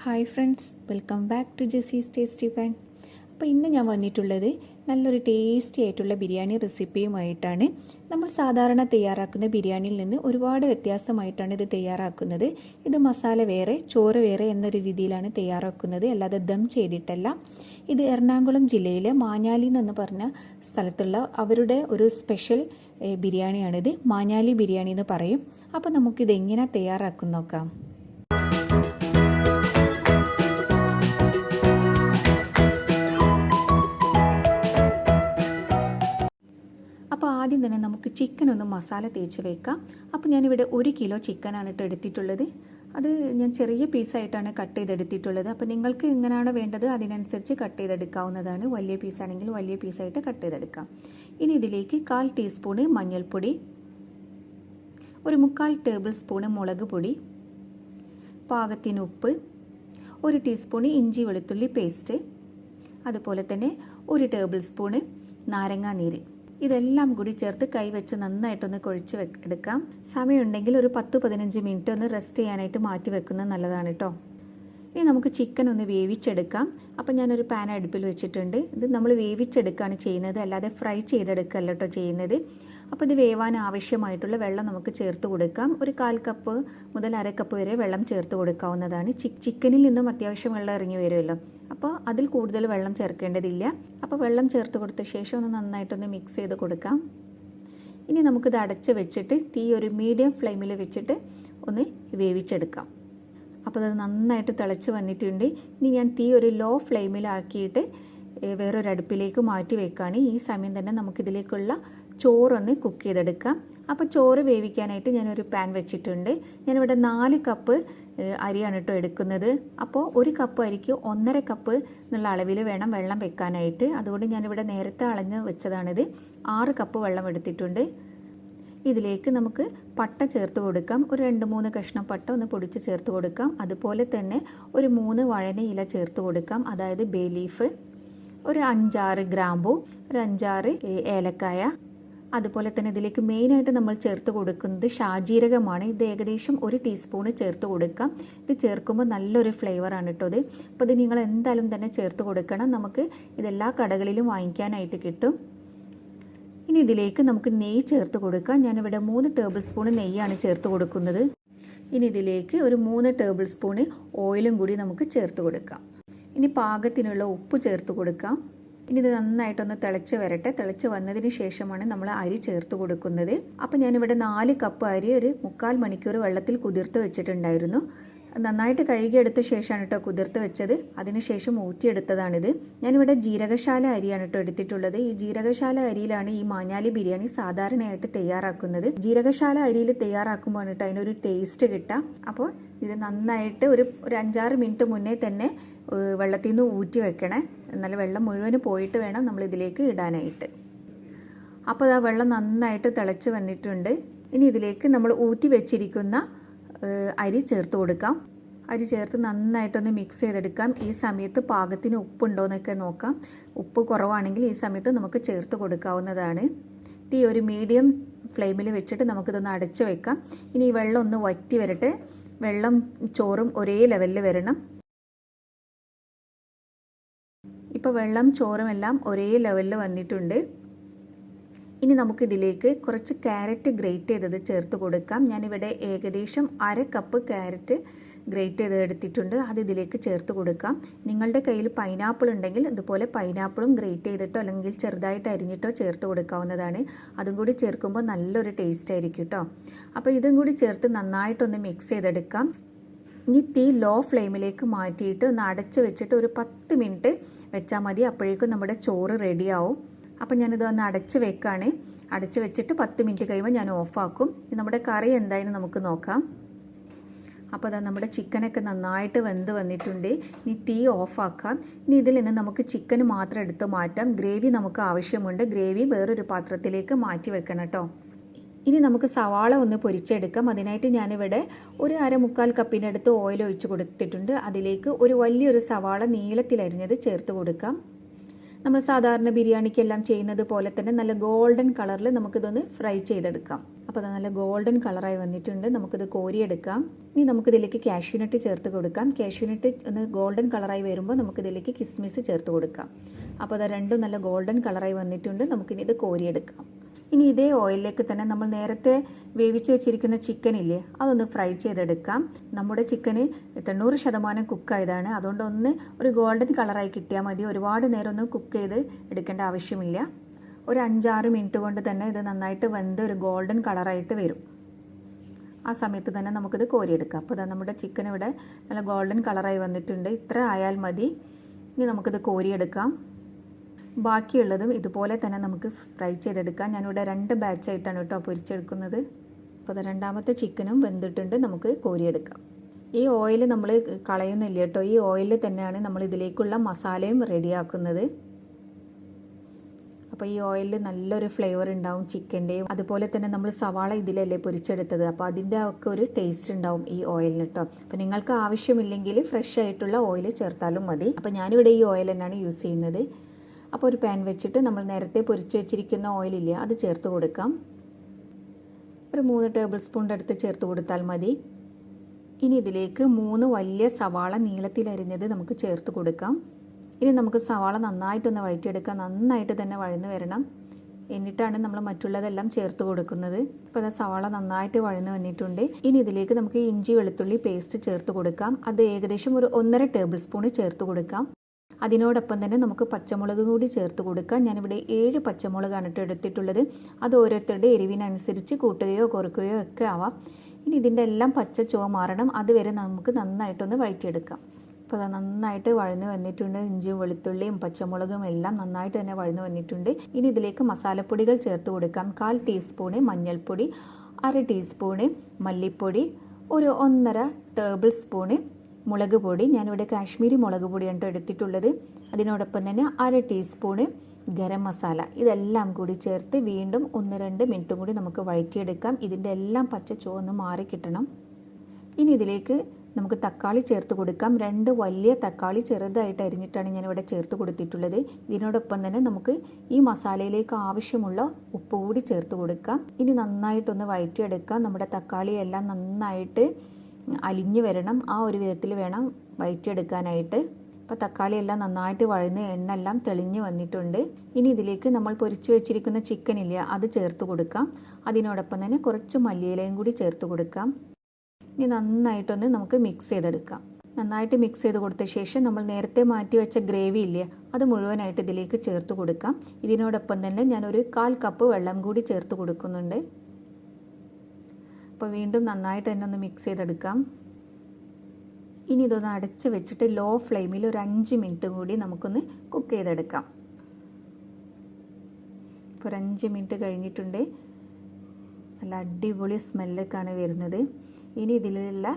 Hi friends, welcome back to Jessy's tasty pan. അപ്പോൾ ഇന്ന് ഞാൻ വന്നിട്ടുള്ളത് നല്ലൊരു ടേസ്റ്റി ആയിട്ടുള്ള ബിരിയാണി റെസിപ്പിയുമായിട്ടാണ്. നമ്മൾ സാധാരണ തയ്യാറാക്കുന്ന ബിരിയാണിയിൽ നിന്ന് ഒരുപാട് വ്യത്യാസമായിട്ടാണ് ഇത് തയ്യാറാക്കുന്നത്. ഇത് മസാല വേറെ, ചോറ് വേറെ എന്നൊരു രീതിയിലാണ് തയ്യാറാക്കുന്നത്, അല്ലാതെ ദം ചെയ്തിട്ടല്ല. ഇത് എറണാകുളം ജില്ലയിലെ മാഞ്ഞാലി എന്ന് പറഞ്ഞ സ്ഥലത്തുള്ള അവരുടെ ഒരു സ്പെഷ്യൽ ബിരിയാണിയാണിത്. മാഞ്ഞാലി ബിരിയാണി എന്ന് പറയും. അപ്പോൾ നമുക്കിത് എങ്ങനെ തയ്യാറാക്കും നോക്കാം. അപ്പോൾ ആദ്യം തന്നെ നമുക്ക് ചിക്കൻ ഒന്ന് മസാല തേച്ച് വെക്കാം. അപ്പോൾ ഞാനിവിടെ 1 കിലോ ചിക്കനാണ് എടുത്തിട്ടുള്ളത്. അത് ഞാൻ ചെറിയ പീസായിട്ടാണ് കട്ട് ചെയ്തെടുത്തിട്ടുള്ളത്. അപ്പോൾ നിങ്ങൾക്ക് എങ്ങനെയാണോ വേണ്ടത് അതിനനുസരിച്ച് കട്ട് ചെയ്തെടുക്കാവുന്നതാണ്. വലിയ പീസാണെങ്കിൽ വലിയ പീസായിട്ട് കട്ട് ചെയ്തെടുക്കാം. ഇനി ഇതിലേക്ക് 1/4 ടീസ്പൂണ് മഞ്ഞൾപ്പൊടി, ഒരു 3/4 ടേബിൾ സ്പൂണ് മുളക് പൊടി, പാകത്തിന് ഉപ്പ്, 1 ടീസ്പൂണ് ഇഞ്ചി വെളുത്തുള്ളി പേസ്റ്റ്, അതുപോലെ തന്നെ 1 ടേബിൾ സ്പൂണ് നാരങ്ങാ നീര്. ഇതെല്ലാം കൂടി ചേർത്ത് കൈവച്ച് നന്നായിട്ടൊന്ന് കുഴച്ച് എടുക്കാം. സമയമുണ്ടെങ്കിൽ ഒരു 10-15 മിനിറ്റ് ഒന്ന് റെസ്റ്റ് ചെയ്യാനായിട്ട് മാറ്റി വെക്കുന്നത് നല്ലതാണ് കേട്ടോ. ഇനി നമുക്ക് ചിക്കൻ ഒന്ന് വേവിച്ചെടുക്കാം. അപ്പോൾ ഞാനൊരു പാൻ അടുപ്പിൽ വെച്ചിട്ടുണ്ട്. ഇത് നമ്മൾ വേവിച്ചെടുക്കുകയാണ് ചെയ്യുന്നത്, അല്ലാതെ ഫ്രൈ ചെയ്തെടുക്കല്ല കേട്ടോ ചെയ്യുന്നത്. അപ്പോൾ ഇത് വേവാൻ ആവശ്യമായിട്ടുള്ള വെള്ളം നമുക്ക് ചേർത്ത് കൊടുക്കാം. ഒരു 1/4 കപ്പ് മുതൽ 1/2 കപ്പ് വരെ വെള്ളം ചേർത്ത് കൊടുക്കാവുന്നതാണ്. ചിക്കനിൽ നിന്നും അത്യാവശ്യം വെള്ളം ഇറങ്ങി വരുമല്ലോ, അപ്പോൾ അതിൽ കൂടുതൽ വെള്ളം ചേർക്കേണ്ടതില്ല. അപ്പോൾ വെള്ളം ചേർത്ത് കൊടുത്ത ശേഷം ഒന്ന് നന്നായിട്ടൊന്ന് മിക്സ് ചെയ്ത് കൊടുക്കാം. ഇനി നമുക്കിത് അടച്ച് വെച്ചിട്ട് തീ ഒരു മീഡിയം ഫ്ലെയിമിൽ വെച്ചിട്ട് ഒന്ന് വേവിച്ചെടുക്കാം. അപ്പോൾ അത് നന്നായിട്ട് തിളച്ച് വന്നിട്ടുണ്ട്. ഇനി ഞാൻ തീ ഒരു ലോ ഫ്ലെയിമിലാക്കിയിട്ട് വേറൊരു അടുപ്പിലേക്ക് മാറ്റി വെക്കുകയാണ്. ഈ സമയം തന്നെ നമുക്കിതിലേക്കുള്ള ചോറൊന്ന് കുക്ക് ചെയ്തെടുക്കാം. അപ്പോൾ ചോറ് വേവിക്കാനായിട്ട് ഞാനൊരു പാൻ വെച്ചിട്ടുണ്ട്. ഞാനിവിടെ 4 കപ്പ് അരിയാണ് കേട്ടോ എടുക്കുന്നത്. അപ്പോൾ 1 കപ്പ് അരിക്ക് 1.5 കപ്പ് എന്നുള്ള അളവിൽ വേണം വെള്ളം വെക്കാനായിട്ട്. അതുകൊണ്ട് ഞാനിവിടെ നേരത്തെ അളഞ്ഞ് വെച്ചതാണിത്. 6 കപ്പ് വെള്ളം എടുത്തിട്ടുണ്ട്. ഇതിലേക്ക് നമുക്ക് പട്ട ചേർത്ത് കൊടുക്കാം. ഒരു 2-3 കഷ്ണം പട്ട ഒന്ന് പൊടിച്ച് ചേർത്ത് കൊടുക്കാം. അതുപോലെ തന്നെ ഒരു 3 വഴന ഇല ചേർത്ത് കൊടുക്കാം, അതായത് ബേ ലീഫ്, ഒരു 5-6 ഗ്രാമ്പൂ, ഒരു 5-6 ഏലക്കായ. അതുപോലെ തന്നെ ഇതിലേക്ക് മെയിനായിട്ട് നമ്മൾ ചേർത്ത് കൊടുക്കുന്നത് ഷാജീരകമാണ്. ഇത് ഏകദേശം 1 ടീസ്പൂണ് ചേർത്ത് കൊടുക്കാം. ഇത് ചേർക്കുമ്പോൾ നല്ലൊരു ഫ്ലേവറാണ് കേട്ടോ ഇത്. അപ്പോൾ ഇത് നിങ്ങൾ എന്തായാലും തന്നെ ചേർത്ത് കൊടുക്കണം. നമുക്ക് ഇതെല്ലാ കടകളിലും വാങ്ങിക്കാനായിട്ട് കിട്ടും. ഇനി ഇതിലേക്ക് നമുക്ക് നെയ്യ് ചേർത്ത് കൊടുക്കാം. ഞാനിവിടെ 3 ടേബിൾ സ്പൂണ് നെയ്യാണ് ചേർത്ത് കൊടുക്കുന്നത്. ഇനി ഇതിലേക്ക് ഒരു 3 ടേബിൾ സ്പൂണ് ഓയിലും കൂടി നമുക്ക് ചേർത്ത് കൊടുക്കാം. ഇനി പാകത്തിനുള്ള ഉപ്പ് ചേർത്ത് കൊടുക്കാം. ഇനി ഇത് നന്നായിട്ടൊന്ന് തിളച്ച് വരട്ടെ. തിളച്ച് വന്നതിന് ശേഷമാണ് നമ്മൾ അരി ചേർത്ത് കൊടുക്കുന്നത്. അപ്പോൾ ഞാനിവിടെ 4 കപ്പ് അരി ഒരു 3/4 മണിക്കൂർ വെള്ളത്തിൽ കുതിർത്ത് വെച്ചിട്ടുണ്ടായിരുന്നു. നന്നായിട്ട് കഴുകിയെടുത്ത ശേഷമാണ് കേട്ടോ കുതിർത്ത് വെച്ചത്. അതിനുശേഷം ഊറ്റിയെടുത്തതാണിത്. ഞാനിവിടെ ജീരകശാല അരിയാണ് കേട്ടോ എടുത്തിട്ടുള്ളത്. ഈ ജീരകശാല അരിയിലാണ് ഈ മാഞ്ഞാലി ബിരിയാണി സാധാരണയായിട്ട് തയ്യാറാക്കുന്നത്. ജീരകശാല അരിയിൽ തയ്യാറാക്കുമ്പോൾ കേട്ടോ അതിനൊരു ടേസ്റ്റ് കിട്ടാം. അപ്പോൾ ഇത് നന്നായിട്ട് ഒരു 5-6 മിനിറ്റ് മുന്നേ തന്നെ വെള്ളത്തിൽ നിന്ന് ഊറ്റി വെക്കണേ. എന്നാൽ വെള്ളം മുഴുവന് പോയിട്ട് വേണം നമ്മൾ ഇതിലേക്ക് ഇടാനായിട്ട്. അപ്പോൾ ആ വെള്ളം നന്നായിട്ട് തിളച്ച് വന്നിട്ടുണ്ട്. ഇനി ഇതിലേക്ക് നമ്മൾ ഊറ്റി വെച്ചിരിക്കുന്ന അരി ചേർത്ത് കൊടുക്കാം. അരി ചേർത്ത് നന്നായിട്ടൊന്ന് മിക്സ് ചെയ്തെടുക്കാം. ഈ സമയത്ത് പാകത്തിന് ഉപ്പുണ്ടോ എന്നൊക്കെ നോക്കാം. ഉപ്പ് കുറവാണെങ്കിൽ ഈ സമയത്ത് നമുക്ക് ചേർത്ത് കൊടുക്കാവുന്നതാണ്. തീ ഒരു മീഡിയം ഫ്ലെയിമിൽ വെച്ചിട്ട് നമുക്കിതൊന്ന് അടച്ച് വെക്കാം. ഇനി ഈ വെള്ളം ഒന്ന് വറ്റി വരട്ടെ. വെള്ളം ചോറും ഒരേ ലെവലിൽ വരണം. ഇപ്പോൾ വെള്ളം ചോറും എല്ലാം ഒരേ ലെവലിൽ വന്നിട്ടുണ്ട്. ഇനി നമുക്കിതിലേക്ക് കുറച്ച് ക്യാരറ്റ് ഗ്രേറ്റ് ചെയ്തത് ചേർത്ത് കൊടുക്കാം. ഞാനിവിടെ ഏകദേശം 1/2 കപ്പ് ക്യാരറ്റ് ഗ്രേറ്റ് ചെയ്ത് എടുത്തിട്ടുണ്ട്. അത് ഇതിലേക്ക് ചേർത്ത് കൊടുക്കാം. നിങ്ങളുടെ കയ്യിൽ പൈനാപ്പിൾ ഉണ്ടെങ്കിൽ ഇതുപോലെ പൈനാപ്പിളും ഗ്രേറ്റ് ചെയ്തിട്ടോ അല്ലെങ്കിൽ ചെറുതായിട്ട് അരിഞ്ഞിട്ടോ ചേർത്ത് കൊടുക്കാവുന്നതാണ്. അതും കൂടി ചേർക്കുമ്പോൾ നല്ലൊരു ടേസ്റ്റ് ആയിരിക്കും കേട്ടോ. അപ്പോൾ ഇതും കൂടി ചേർത്ത് നന്നായിട്ടൊന്ന് മിക്സ് ചെയ്തെടുക്കാം. ഇനി തീ ലോ ഫ്ലെയിമിലേക്ക് മാറ്റിയിട്ട് ഒന്ന് അടച്ച് വെച്ചിട്ട് ഒരു 10 മിനിറ്റ് വെച്ചാൽ മതി. അപ്പോഴേക്കും നമ്മുടെ ചോറ് റെഡിയാവും. അപ്പം ഞാനിത് ഒന്ന് അടച്ച് വെക്കുകയാണ്. അടച്ച് വെച്ചിട്ട് 10 മിനിറ്റ് കഴിയുമ്പോൾ ഞാൻ ഓഫാക്കും. നമ്മുടെ കറി എന്തായാലും നമുക്ക് നോക്കാം. അപ്പോൾ അതാ നമ്മുടെ ചിക്കനൊക്കെ നന്നായിട്ട് വെന്ത് വന്നിട്ടുണ്ട്. ഇനി തീ ഓഫാക്കാം. ഇനി ഇതിൽ നിന്ന് നമുക്ക് ചിക്കൻ മാത്രം എടുത്ത് മാറ്റാം. ഗ്രേവി നമുക്ക് ആവശ്യമുണ്ട്. ഗ്രേവി വേറൊരു പാത്രത്തിലേക്ക് മാറ്റി വെക്കണം കേട്ടോ. ഇനി നമുക്ക് സവാള ഒന്ന് പൊരിച്ചെടുക്കാം. അതിനായിട്ട് ഞാനിവിടെ ഒരു 1/4 കപ്പിനടുത്ത് ഓയിൽ ഒഴിച്ച് കൊടുത്തിട്ടുണ്ട്. അതിലേക്ക് ഒരു വലിയൊരു സവാള നീളത്തിലരിഞ്ഞത് ചേർത്ത് കൊടുക്കാം. നമ്മൾ സാധാരണ ബിരിയാണിക്കെല്ലാം ചെയ്യുന്നത് പോലെ തന്നെ നല്ല ഗോൾഡൻ കളറിൽ നമുക്കിതൊന്ന് ഫ്രൈ ചെയ്തെടുക്കാം. അപ്പോൾ അത് നല്ല ഗോൾഡൻ കളറായി വന്നിട്ടുണ്ട്. നമുക്കിത് കോരിയെടുക്കാം. ഇനി നമുക്കിതിലേക്ക് കാഷ്യൂനട്ട് ചേർത്ത് കൊടുക്കാം. കാഷ്യൂനട്ട് ഒന്ന് ഗോൾഡൻ കളറായി വരുമ്പോൾ നമുക്കിതിലേക്ക് കിസ്മിസ് ചേർത്ത് കൊടുക്കാം. അപ്പോൾ അത് രണ്ടും നല്ല ഗോൾഡൻ കളറായി വന്നിട്ടുണ്ട്. നമുക്കിനി ഇത് കോരിയെടുക്കാം. ഇനി ഇതേ ഓയിലിലേക്ക് തന്നെ നമ്മൾ നേരത്തെ വേവിച്ച് വെച്ചിരിക്കുന്ന ചിക്കൻ ഇല്ലേ, അതൊന്ന് ഫ്രൈ ചെയ്തെടുക്കാം. നമ്മുടെ ചിക്കന് 90% കുക്കായതാണ്. അതുകൊണ്ട് ഒന്ന് ഒരു ഗോൾഡൻ കളറായി കിട്ടിയാൽ മതി. ഒരുപാട് നേരം ഒന്നും കുക്ക് ചെയ്ത് എടുക്കേണ്ട ആവശ്യമില്ല. ഒരു 5-6 മിനിറ്റ് കൊണ്ട് തന്നെ ഇത് നന്നായിട്ട് വെന്ത് ഒരു ഗോൾഡൻ കളറായിട്ട് വരും. ആ സമയത്ത് തന്നെ നമുക്കിത് കോരിയെടുക്കാം. അപ്പോൾ നമ്മുടെ ചിക്കൻ ഇവിടെ നല്ല ഗോൾഡൻ കളറായി വന്നിട്ടുണ്ട്. ഇത്ര ആയാൽ മതി. ഇനി നമുക്കിത് കോരിയെടുക്കാം. ബാക്കിയുള്ളതും ഇതുപോലെ തന്നെ നമുക്ക് ഫ്രൈ ചെയ്തെടുക്കാം. ഞാനിവിടെ 2 ബാച്ചായിട്ടാണ് കേട്ടോ പൊരിച്ചെടുക്കുന്നത്. അപ്പോൾ അത് രണ്ടാമത്തെ ചിക്കനും വെന്തിട്ടുണ്ട്. നമുക്ക് കോരിയെടുക്കാം. ഈ ഓയിൽ നമ്മൾ കളയുന്നില്ല കേട്ടോ. ഈ ഓയിലിൽ തന്നെയാണ് നമ്മൾ ഇതിലേക്കുള്ള മസാലയും റെഡിയാക്കുന്നത്. അപ്പോൾ ഈ ഓയിലിൽ നല്ലൊരു ഫ്ലേവർ ഉണ്ടാവും ചിക്കൻ്റെയും. അതുപോലെ തന്നെ നമ്മൾ സവാള ഇതിലല്ലേ പൊരിച്ചെടുത്തത്. അപ്പോൾ അതിൻ്റെ ഒക്കെ ഒരു ടേസ്റ്റ് ഉണ്ടാവും ഈ ഓയിലിന് കേട്ടോ. അപ്പോൾ നിങ്ങൾക്ക് ആവശ്യമില്ലെങ്കിൽ ഫ്രഷ് ആയിട്ടുള്ള ഓയിൽ ചേർത്താലും മതി. അപ്പോൾ ഞാനിവിടെ ഈ ഓയിൽ തന്നെയാണ് യൂസ് ചെയ്യുന്നത്. അപ്പോൾ ഒരു പാൻ വെച്ചിട്ട് നമ്മൾ നേരത്തെ പൊരിച്ച് വെച്ചിരിക്കുന്ന ഓയിലില്ലേ, അത് ചേർത്ത് കൊടുക്കാം. ഒരു 3 ടേബിൾ സ്പൂണിൻ്റെ അടുത്ത് ചേർത്ത് കൊടുത്താൽ മതി. ഇനി ഇതിലേക്ക് 3 വലിയ സവാള നീളത്തിലരിഞ്ഞത് നമുക്ക് ചേർത്ത് കൊടുക്കാം. ഇനി നമുക്ക് സവാള നന്നായിട്ടൊന്ന് വഴറ്റിയെടുക്കാം. നന്നായിട്ട് തന്നെ വഴന്ന് വരണം. എന്നിട്ടാണ് നമ്മൾ മറ്റുള്ളതെല്ലാം ചേർത്ത് കൊടുക്കുന്നത്. അപ്പോൾ അത് സവാള നന്നായിട്ട് വഴന്ന് വന്നിട്ടുണ്ട്. ഇനി ഇതിലേക്ക് നമുക്ക് ഇഞ്ചി വെളുത്തുള്ളി പേസ്റ്റ് ചേർത്ത് കൊടുക്കാം. അത് ഏകദേശം ഒരു 1.5 ടേബിൾ സ്പൂൺ ചേർത്ത് കൊടുക്കാം. അതിനോടൊപ്പം തന്നെ നമുക്ക് പച്ചമുളക് കൂടി ചേർത്ത് കൊടുക്കാം. ഞാനിവിടെ 7 പച്ചമുളകാണ് എടുത്തിട്ടുള്ളത്. അത് ഓരോരുത്തരുടെ എരിവിനനുസരിച്ച് കൂട്ടുകയോ കുറയ്ക്കുകയോ ഒക്കെ ആവാം. ഇനി ഇതിൻ്റെ എല്ലാം പച്ച ചുവ മാറണം. അതുവരെ നമുക്ക് നന്നായിട്ടൊന്ന് വഴറ്റിയെടുക്കാം. അപ്പോൾ അത് നന്നായിട്ട് വഴന്ന് വന്നിട്ടുണ്ട്. ഇഞ്ചിയും വെളുത്തുള്ളിയും പച്ചമുളകും എല്ലാം നന്നായിട്ട് തന്നെ വഴന്ന് വന്നിട്ടുണ്ട്. ഇനി ഇതിലേക്ക് മസാലപ്പൊടികൾ ചേർത്ത് കൊടുക്കാം. 1/4 ടീസ്പൂണ് മഞ്ഞൾപ്പൊടി, 1/2 ടീസ്പൂണ് മല്ലിപ്പൊടി, ഒരു 1.5 ടേബിൾ സ്പൂണ് മുളക് പൊടി. ഞാനിവിടെ കാശ്മീരി മുളക് പൊടിയാണ് എടുത്തിട്ടുള്ളത്. അതിനോടൊപ്പം തന്നെ 1/2 ടീസ്പൂണ് ഗരം മസാല. ഇതെല്ലാം കൂടി ചേർത്ത് വീണ്ടും 1-2 മിനിറ്റും കൂടി നമുക്ക് വഴറ്റിയെടുക്കാം. ഇതിൻ്റെ എല്ലാം പച്ച ചുവന്ന് മാറി കിട്ടണം. ഇനി ഇതിലേക്ക് നമുക്ക് തക്കാളി ചേർത്ത് കൊടുക്കാം. 2 വലിയ തക്കാളി ചെറുതായിട്ട് അരിഞ്ഞിട്ടാണ് ഞാനിവിടെ ചേർത്ത് കൊടുത്തിട്ടുള്ളത്. ഇതിനോടൊപ്പം തന്നെ നമുക്ക് ഈ മസാലയിലേക്ക് ആവശ്യമുള്ള ഉപ്പ് കൂടി ചേർത്ത് കൊടുക്കാം. ഇനി നന്നായിട്ടൊന്ന് വഴറ്റിയെടുക്കാം. നമ്മുടെ തക്കാളിയെല്ലാം നന്നായിട്ട് അലിഞ്ഞു വരണം. ആ ഒരു വിധത്തിൽ വേണം വഴറ്റിയെടുക്കാനായിട്ട്. അപ്പോൾ തക്കാളിയെല്ലാം നന്നായിട്ട് വഴന്ന് എണ്ണെല്ലാം തെളിഞ്ഞ് വന്നിട്ടുണ്ട്. ഇനി ഇതിലേക്ക് നമ്മൾ പൊരിച്ചു വെച്ചിരിക്കുന്ന ചിക്കൻ ഇല്ല, അത് ചേർത്ത് കൊടുക്കാം. അതിനോടൊപ്പം തന്നെ കുറച്ച് മല്ലിയിലയും കൂടി ചേർത്ത് കൊടുക്കാം. ഇനി നന്നായിട്ടൊന്ന് നമുക്ക് മിക്സ് ചെയ്തെടുക്കാം. നന്നായിട്ട് മിക്സ് ചെയ്ത് കൊടുത്ത ശേഷം നമ്മൾ നേരത്തെ മാറ്റി വെച്ച ഗ്രേവി ഇല്ലേ, അത് മുഴുവനായിട്ട് ഇതിലേക്ക് ചേർത്ത് കൊടുക്കാം. ഇതിനോടൊപ്പം തന്നെ ഞാനൊരു 1/4 കപ്പ് വെള്ളം കൂടി ചേർത്ത് കൊടുക്കുന്നുണ്ട്. അപ്പോൾ വീണ്ടും നന്നായിട്ട് തന്നെ ഒന്ന് മിക്സ് ചെയ്തെടുക്കാം. ഇനി ഇതൊന്ന് അടച്ച് വെച്ചിട്ട് ലോ ഫ്ലെയിമിൽ ഒരു 5 മിനിറ്റ് കൂടി നമുക്കൊന്ന് കുക്ക് ചെയ്തെടുക്കാം. ഇപ്പോൾ ഒരു 5 മിനിറ്റ് കഴിഞ്ഞിട്ടുണ്ട്. നല്ല അടിപൊളി സ്മെല്ലൊക്കെയാണ് വരുന്നത്. ഇനി ഇതിലുള്ള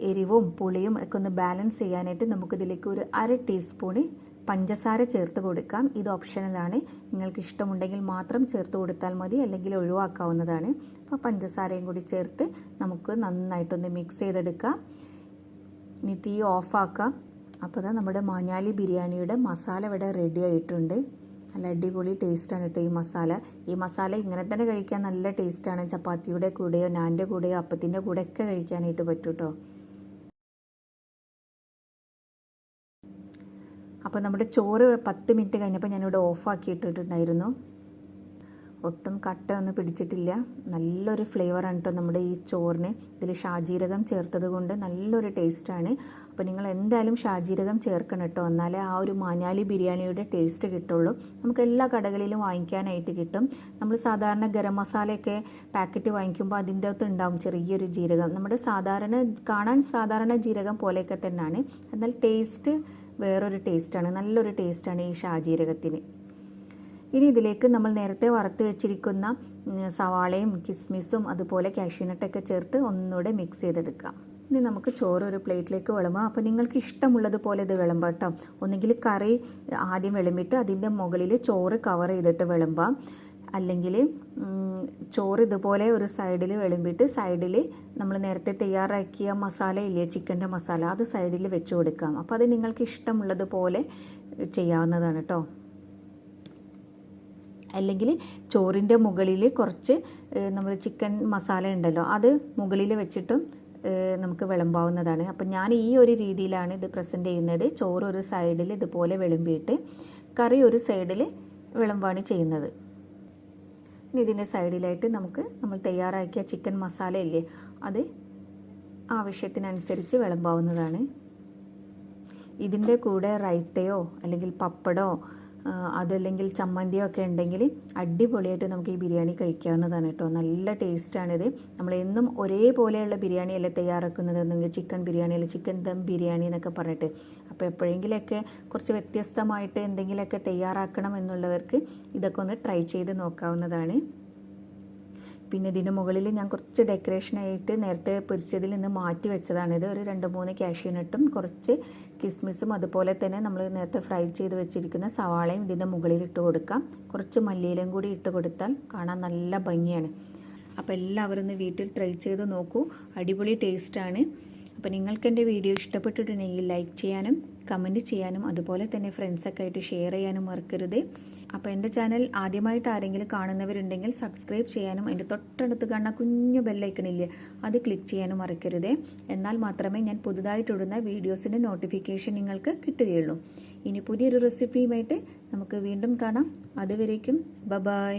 എരിവും പുളിയും ഒക്കെ ഒന്ന് ബാലൻസ് ചെയ്യാനായിട്ട് നമുക്കിതിലേക്ക് ഒരു 1/2 ടീസ്പൂണ് പഞ്ചസാര ചേർത്ത് കൊടുക്കാം. ഇത് ഓപ്ഷണലാണ്. നിങ്ങൾക്ക് ഇഷ്ടമുണ്ടെങ്കിൽ മാത്രം ചേർത്ത് കൊടുത്താൽ മതി, അല്ലെങ്കിൽ ഒഴിവാക്കാവുന്നതാണ്. അപ്പോൾ പഞ്ചസാരയും കൂടി ചേർത്ത് നമുക്ക് നന്നായിട്ടൊന്ന് മിക്സ് ചെയ്തെടുക്കാം. ഇനി തീ ഓഫാക്കാം. അപ്പോൾ നമ്മുടെ മഞ്ഞാലി ബിരിയാണിയുടെ മസാല ഇവിടെ റെഡി ആയിട്ടുണ്ട്. നല്ല അടിപൊളി ടേസ്റ്റാണ് കേട്ടോ ഈ മസാല. ഈ മസാല ഇങ്ങനെ തന്നെ കഴിക്കാൻ നല്ല ടേസ്റ്റാണ്. ചപ്പാത്തിയുടെ കൂടെയോ നാൻ്റെ കൂടെയോ അപ്പത്തിൻ്റെ കൂടെയൊക്കെ കഴിക്കാനായിട്ട് പറ്റും കേട്ടോ. അപ്പോൾ നമ്മുടെ ചോറ് 10 മിനിറ്റ് കഴിഞ്ഞപ്പോൾ ഞാനിവിടെ ഓഫാക്കിയിട്ടിട്ടുണ്ടായിരുന്നു. ഒട്ടും കട്ട ഒന്നും പിടിച്ചിട്ടില്ല. നല്ലൊരു ഫ്ലേവറാണ് കേട്ടോ നമ്മുടെ ഈ ചോറിന്. ഇതിൽ ഷാജീരകം ചേർത്തത് കൊണ്ട് നല്ലൊരു ടേസ്റ്റാണ്. അപ്പോൾ നിങ്ങൾ എന്തായാലും ഷാജീരകം ചേർക്കണം കേട്ടോ, എന്നാലേ ആ ഒരു മഞ്ഞാലി ബിരിയാണിയുടെ ടേസ്റ്റ് കിട്ടുള്ളൂ. നമുക്ക് എല്ലാ കടകളിലും വാങ്ങിക്കാനായിട്ട് കിട്ടും. നമ്മൾ സാധാരണ ഗരം മസാലയൊക്കെ പാക്കറ്റ് വാങ്ങിക്കുമ്പോൾ അതിൻ്റെ അകത്ത് ഉണ്ടാവും ചെറിയൊരു ജീരകം. നമ്മുടെ കാണാൻ സാധാരണ ജീരകം പോലെയൊക്കെ തന്നെയാണ്, എന്നാൽ ടേസ്റ്റ് വേറൊരു ടേസ്റ്റാണ്. നല്ലൊരു ടേസ്റ്റാണ് ഈ ഷാജീരകത്തിന്. ഇനി ഇതിലേക്ക് നമ്മൾ നേരത്തെ വറുത്ത് വെച്ചിരിക്കുന്ന സവാളയും കിസ്മിസും അതുപോലെ കാഷ്യൂനട്ടൊക്കെ ചേർത്ത് ഒന്നുകൂടെ മിക്സ് ചെയ്തെടുക്കാം. ഇനി നമുക്ക് ചോറ് ഒരു പ്ലേറ്റിലേക്ക് വിളമ്പാം. അപ്പോൾ നിങ്ങൾക്ക് ഇഷ്ടമുള്ളതുപോലെ ഇത് വിളമ്പാം കേട്ടോ. ഒന്നുകിൽ കറി ആദ്യം വിളമ്പിട്ട് അതിൻ്റെ മുകളിൽ ചോറ് കവർ ചെയ്തിട്ട് വിളമ്പാം, അല്ലെങ്കിൽ ചോറ് ഇതുപോലെ ഒരു സൈഡിൽ വിളമ്പിയിട്ട് സൈഡിൽ നമ്മൾ നേരത്തെ തയ്യാറാക്കിയ മസാല ഇല്ലേ, ചിക്കൻ്റെ മസാല, അത് സൈഡിൽ വെച്ച് കൊടുക്കാം. അപ്പോൾ അത് നിങ്ങൾക്ക് ഇഷ്ടമുള്ളതുപോലെ ചെയ്യാവുന്നതാണ് കേട്ടോ. അല്ലെങ്കിൽ ചോറിൻ്റെ മുകളിൽ കുറച്ച് നമ്മൾ ചിക്കൻ മസാല ഉണ്ടല്ലോ അത് മുകളിൽ വെച്ചിട്ടും നമുക്ക് വിളമ്പാവുന്നതാണ്. അപ്പം ഞാൻ ഈ ഒരു രീതിയിലാണ് ഇത് പ്രസൻറ്റ് ചെയ്യുന്നത്. ചോറ് ഒരു സൈഡിൽ ഇതുപോലെ വിളമ്പിയിട്ട് കറി ഒരു സൈഡിൽ വിളമ്പാണ് ചെയ്യുന്നത്. ഇനി ഇതിൻ്റെ സൈഡിലായിട്ട് നമ്മൾ തയ്യാറാക്കിയ ചിക്കൻ മസാല ഇല്ലേ അത് ആവശ്യത്തിനനുസരിച്ച് വിളമ്പാവുന്നതാണ്. ഇതിൻ്റെ കൂടെ റൈത്തയോ അല്ലെങ്കിൽ പപ്പടോ അതല്ലെങ്കിൽ ചമ്മന്തിയോ ഒക്കെ ഉണ്ടെങ്കിൽ അടിപൊളിയായിട്ട് നമുക്ക് ഈ ബിരിയാണി കഴിക്കാവുന്നതാണ് കേട്ടോ. നല്ല ടേസ്റ്റാണിത്. നമ്മളെന്നും ഒരേപോലെയുള്ള ബിരിയാണി അല്ലേ തയ്യാറാക്കുന്നത്, എന്തെങ്കിൽ ചിക്കൻ ബിരിയാണി അല്ലെങ്കിൽ ചിക്കൻ ദം ബിരിയാണി എന്നൊക്കെ പറഞ്ഞിട്ട്. അപ്പോൾ എപ്പോഴെങ്കിലൊക്കെ കുറച്ച് വ്യത്യസ്തമായിട്ട് എന്തെങ്കിലുമൊക്കെ തയ്യാറാക്കണം എന്നുള്ളവർക്ക് ഇതൊക്കെ ഒന്ന് ട്രൈ ചെയ്ത് നോക്കാവുന്നതാണ്. പിന്നെ ഇതിൻ്റെ മുകളിൽ ഞാൻ കുറച്ച് ഡെക്കറേഷനായിട്ട് നേരത്തെ പൊരിച്ചതിൽ നിന്ന് മാറ്റി വെച്ചതാണിത്. ഒരു 2-3 കാഷ്യൂനട്ടും കുറച്ച് കിസ്മിസും അതുപോലെ തന്നെ നമ്മൾ നേരത്തെ ഫ്രൈ ചെയ്ത് വെച്ചിരിക്കുന്ന സവാളയും ഇതിൻ്റെ മുകളിൽ ഇട്ട് കൊടുക്കാം. കുറച്ച് മല്ലിയിലയും കൂടി ഇട്ട് കൊടുത്താൽ കാണാൻ നല്ല ഭംഗിയാണ്. അപ്പോൾ എല്ലാവരും ഒന്ന് വീട്ടിൽ ട്രൈ ചെയ്ത് നോക്കൂ, അടിപൊളി ടേസ്റ്റാണ്. അപ്പോൾ നിങ്ങൾക്ക് എൻ്റെ വീഡിയോ ഇഷ്ടപ്പെട്ടിട്ടുണ്ടെങ്കിൽ ലൈക്ക് ചെയ്യാനും കമൻറ്റ് ചെയ്യാനും അതുപോലെ തന്നെ ഫ്രണ്ട്സൊക്കെ ആയിട്ട് ഷെയർ ചെയ്യാനും മറക്കരുത്. അപ്പോൾ എൻ്റെ ചാനൽ ആദ്യമായിട്ട് ആരെങ്കിലും കാണുന്നവരുണ്ടെങ്കിൽ സബ്സ്ക്രൈബ് ചെയ്യാനും അതിൻ്റെ തൊട്ടടുത്ത് കാണുന്ന കുഞ്ഞു ബെല്ലൈക്കണില്ലേ അത് ക്ലിക്ക് ചെയ്യാനും മറക്കരുത്. എന്നാൽ മാത്രമേ ഞാൻ പുതുതായിട്ടിടുന്ന വീഡിയോസിൻ്റെ നോട്ടിഫിക്കേഷൻ നിങ്ങൾക്ക് കിട്ടുകയുള്ളൂ. ഇനി പുതിയൊരു റെസിപ്പിയുമായിട്ട് നമുക്ക് വീണ്ടും കാണാം. അതുവരേക്കും ബൈ.